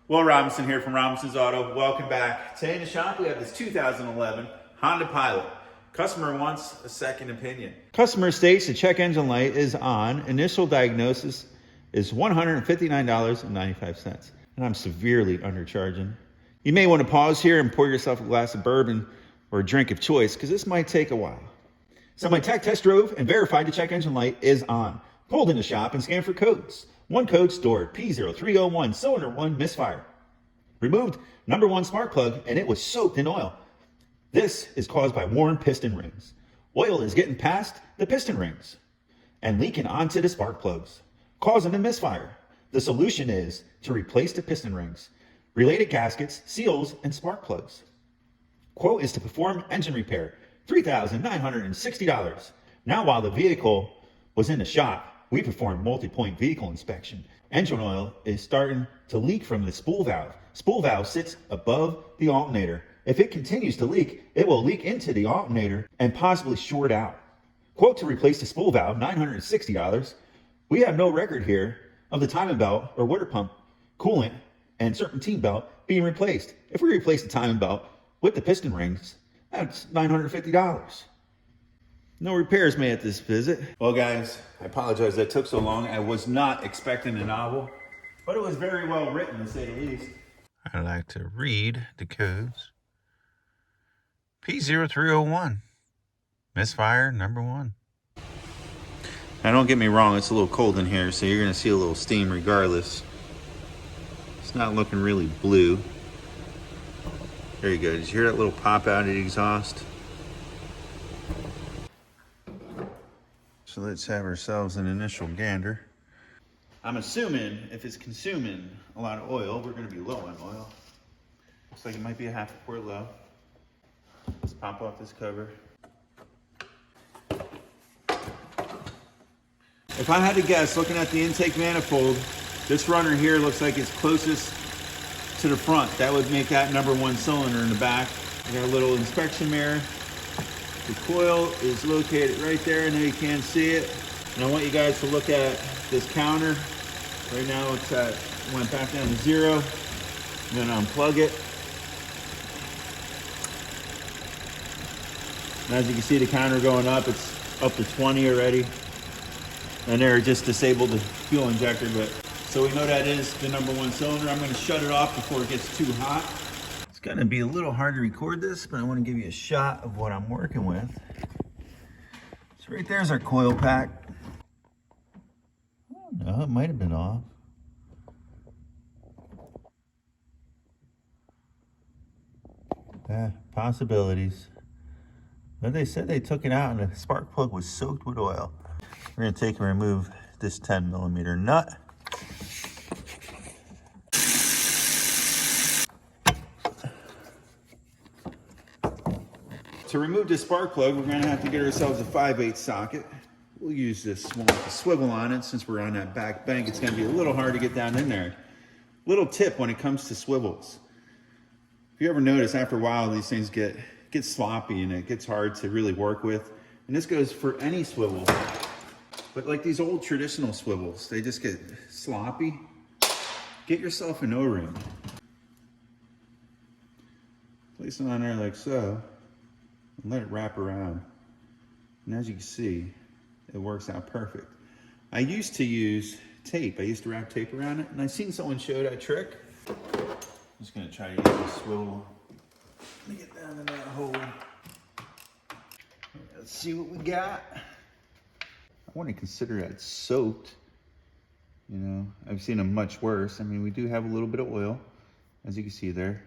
Will Robinson here from Robinson's Auto. Welcome back. Today in the shop we have this 2011 Honda Pilot. Customer wants a second opinion. Customer states the check engine light is on. Initial diagnosis is $159.95. And I'm severely undercharging. You may want to pause here and pour yourself a glass of bourbon or a drink of choice because this might take a while. So my tech test drove and verified the check engine light is on. Pulled in the shop and scanned for codes. One code stored, P0301, cylinder 1, Misfire. Removed number 1 spark plug and it was soaked in oil. This is caused by worn piston rings. Oil is getting past the piston rings and leaking onto the spark plugs, causing a misfire. The solution is to replace the piston rings, related gaskets, seals, and spark plugs. Quote is to perform engine repair, $3,960. Now while the vehicle was in the shop, we performed multi-point vehicle inspection. Engine oil is starting to leak from the spool valve. Spool valve sits above the alternator. If it continues to leak, it will leak into the alternator and possibly short out. Quote to replace the spool valve, $960. We have no record here of the timing belt or water pump, coolant, and serpentine belt being replaced. If we replace the timing belt with the piston rings, that's $950. No repairs made at this visit. Well guys, I apologize that took so long. I was not expecting a novel, but it was very well written to say the least. I'd like to read the codes. P0301, Misfire number 1. Now don't get me wrong, it's a little cold in here, so you're gonna see a little steam regardless. It's not looking really blue. There you go, did you hear that little pop out of the exhaust? So let's have ourselves an initial gander. I'm assuming if it's consuming a lot of oil, we're gonna be low on oil. Looks like it might be a half a quart low. Let's pop off this cover. If I had to guess, looking at the intake manifold, this runner here looks like it's closest to the front. That would make that number 1 cylinder in the back. I got a little inspection mirror. The coil is located right there. I know you can't see it. And I want you guys to look at this counter. Right now it's at, went back down to 0. I'm gonna unplug it. And as you can see the counter going up, it's up to 20 already. And there just disabled the fuel injector, but so we know that is the number 1 cylinder. I'm gonna shut it off before it gets too hot. It's gonna be a little hard to record this, but I wanna give you a shot of what I'm working with. So right there's our coil pack. Oh, no, it might have been off. Yeah, possibilities. But they said they took it out and the spark plug was soaked with oil. We're gonna take and remove this 10mm nut. To remove this spark plug, we're gonna have to get ourselves a 5/8 socket. We'll use this one with a swivel on it. Since we're on that back bank, it's gonna be a little hard to get down in there. Little tip when it comes to swivels. If you ever notice, after a while, these things get sloppy and it gets hard to really work with. And this goes for any swivel. But like these old traditional swivels, they just get sloppy. Get yourself an O-ring. Place it on there like so, and let it wrap around. And as you can see, it works out perfect. I used to use tape. I used to wrap tape around it, and I seen someone show that trick. I'm just gonna try to use this swivel. Let me get down in that hole. Let's see what we got. I want to consider that soaked. You know, I've seen them much worse. I mean, we do have a little bit of oil, as you can see there.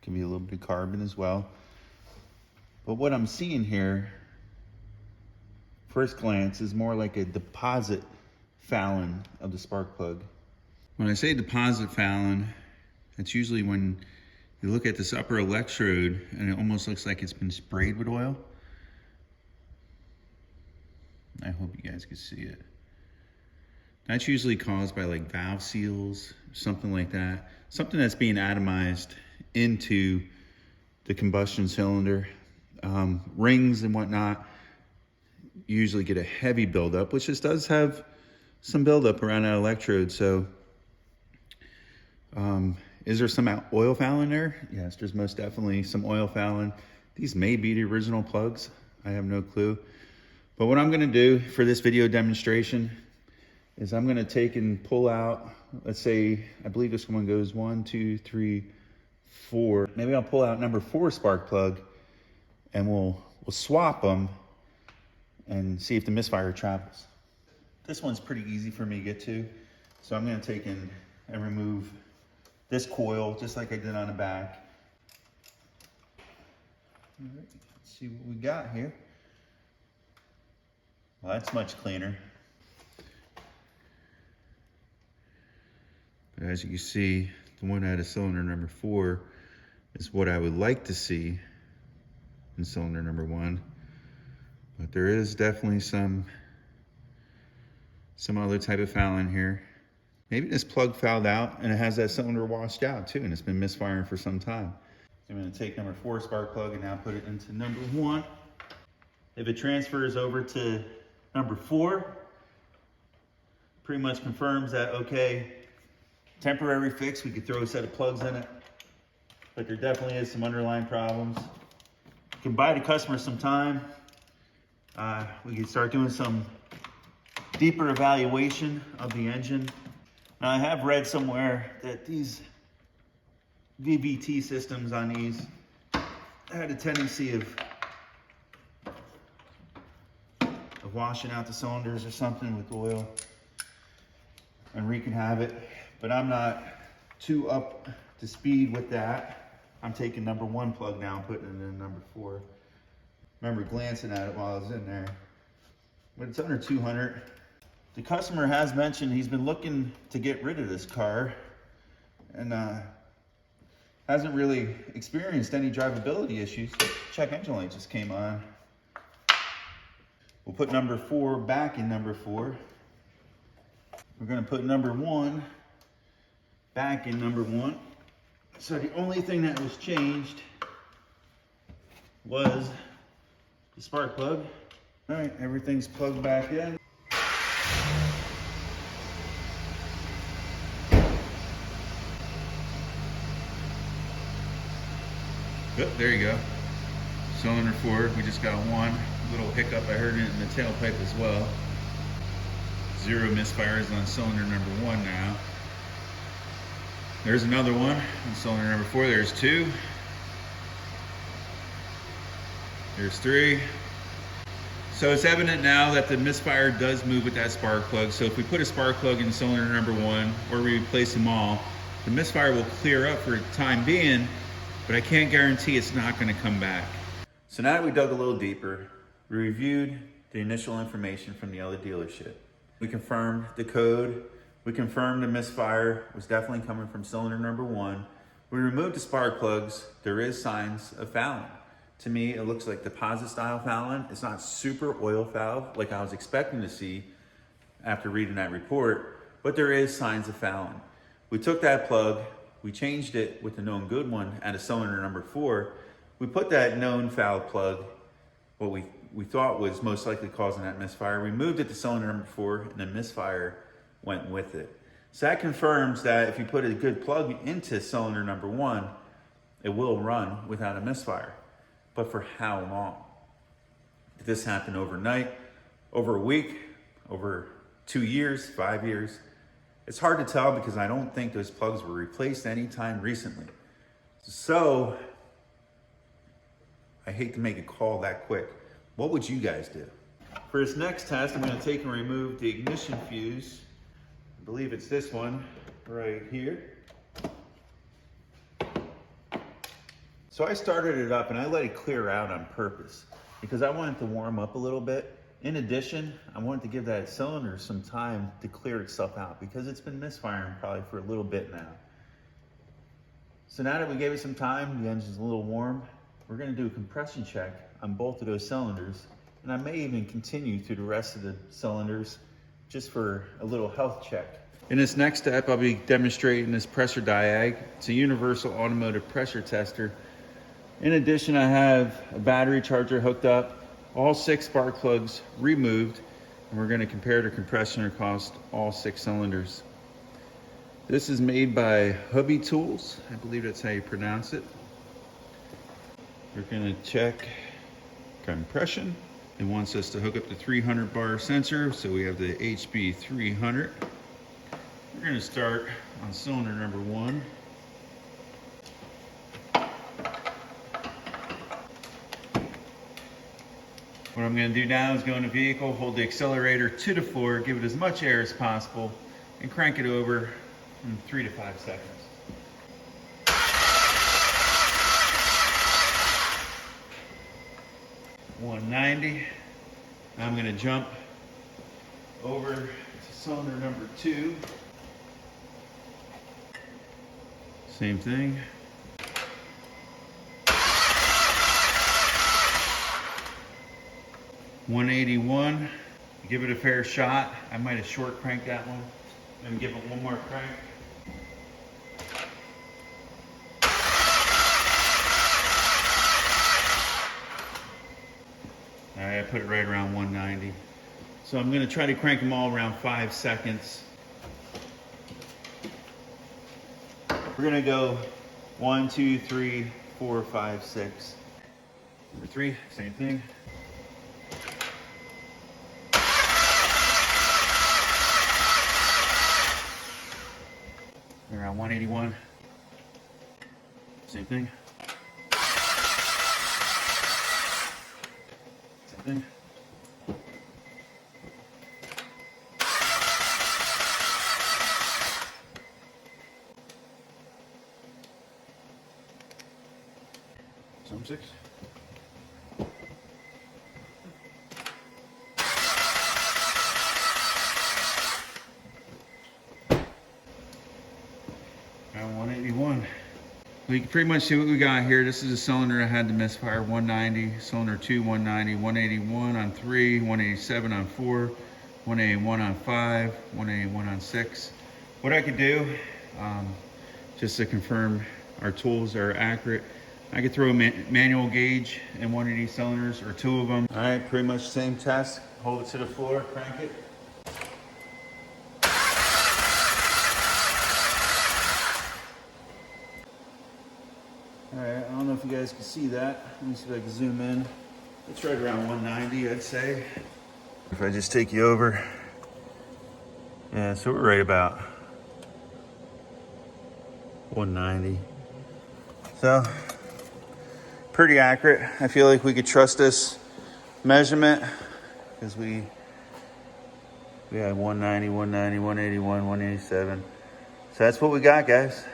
Can be a little bit of carbon as well. But what I'm seeing here, first glance, is more like a deposit fouling of the spark plug. When I say deposit fouling, it's usually when you look at this upper electrode and it almost looks like it's been sprayed with oil. I hope you guys can see it. That's usually caused by like valve seals, something like that. Something that's being atomized into the combustion cylinder. Rings and whatnot usually get a heavy buildup, which just does have some buildup around that electrode. So Is there some oil foul in there? Yes, there's most definitely some oil foul. These may be the original plugs. I have no clue. But what I'm gonna do for this video demonstration is I'm gonna take and pull out, let's say, I believe this one goes 1, 2, 3, 4. Maybe I'll pull out number 4 spark plug and we'll swap them and see if the misfire travels. This one's pretty easy for me to get to. So I'm gonna take and remove this coil just like I did on the back. All right, let's see what we got here. Well, that's much cleaner. But as you can see, the one out of cylinder number 4 is what I would like to see in cylinder number 1. But there is definitely some other type of foul in here. Maybe this plug fouled out and it has that cylinder washed out too, and it's been misfiring for some time. So I'm gonna take number 4 spark plug and now put it into number 1. If it transfers over to number 4, pretty much confirms that, okay, temporary fix, we could throw a set of plugs in it, but there definitely is some underlying problems. You can buy the customer some time. We can start doing some deeper evaluation of the engine. Now, I have read somewhere that these VVT systems on these had a tendency of washing out the cylinders or something with oil and wreaking havoc, but I'm not too up to speed with that. I'm taking number 1 plug now and putting it in number 4. Remember glancing at it while I was in there, but it's under 200. The customer has mentioned he's been looking to get rid of this car and hasn't really experienced any drivability issues. Check engine light just came on. We'll put number 4 back in number 4. We're gonna put number 1 back in number 1. So the only thing that was changed was the spark plug. All right, everything's plugged back in. Oh, there you go. Cylinder 4, we just got one little hiccup. I heard it in the tailpipe as well. 0 misfires on cylinder number 1 now. There's another one on cylinder number 4. There's 2. There's 3. So it's evident now that the misfire does move with that spark plug. So if we put a spark plug in cylinder number 1 or we replace them all, the misfire will clear up for the time being, but I can't guarantee it's not going to come back. So now that we dug a little deeper, we reviewed the initial information from the other dealership. We confirmed the code. We confirmed the misfire was definitely coming from cylinder number 1. We removed the spark plugs. There is signs of fouling. To me, it looks like deposit style fouling. It's not super oil foul like I was expecting to see after reading that report, but there is signs of fouling. We took that plug, we changed it with the known good one out of cylinder number 4. We put that known foul plug, what we thought was most likely causing that misfire. We moved it to cylinder number 4 and the misfire went with it. So that confirms that if you put a good plug into cylinder number 1, it will run without a misfire. But for how long? Did this happen overnight, over a week, over 2 years, 5 years? It's hard to tell because I don't think those plugs were replaced anytime recently. So I hate to make a call that quick. What would you guys do? For this next test, I'm going to take and remove the ignition fuse. I believe it's this one right here. So I started it up and I let it clear out on purpose because I wanted to warm up a little bit. In addition, I wanted to give that cylinder some time to clear itself out because it's been misfiring probably for a little bit now. So now that we gave it some time, the engine's a little warm, we're going to do a compression check on both of those cylinders, and I may even continue through the rest of the cylinders just for a little health check. In this next step, I'll be demonstrating this pressure diag. It's a universal automotive pressure tester. In addition, I have a battery charger hooked up, all 6 spark plugs removed, and we're going to compare the compression across all 6 cylinders. This is made by Hubby Tools. I believe that's how you pronounce it. We're gonna check compression. It wants us to hook up the 300 bar sensor, so we have the HB 300. We're gonna start on cylinder number 1. What I'm gonna do now is go in the vehicle, hold the accelerator to the floor, give it as much air as possible, and crank it over in 3 to 5 seconds. $190. Now I'm gonna jump over to cylinder number 2. Same thing. $181. Give it a fair shot. I might have short cranked that one. Let me give it one more crank. All right, I put it right around 190. So I'm gonna try to crank them all around 5 seconds. We're gonna go 1, 2, 3, 4, 5, 6. Number 3, same thing. Around 181. Same thing. Same thing. Some 6. Around 181. Well, you can pretty much see what we got here. This is a cylinder that had the Misfire 190, cylinder 2 190, 181 on 3, 187 on 4, 181 on 5, 181 on 6. What I could do, just to confirm our tools are accurate, I could throw a manual gauge in one of these cylinders or 2 of them. All right, pretty much the same test. Hold it to the floor, crank it. All right, I don't know if you guys can see that. Let me see if I can zoom in. It's right around 190, I'd say. If I just take you over. Yeah, so we're right about 190. So, pretty accurate. I feel like we could trust this measurement because we had 190, 190, 181, 187. So that's what we got, guys.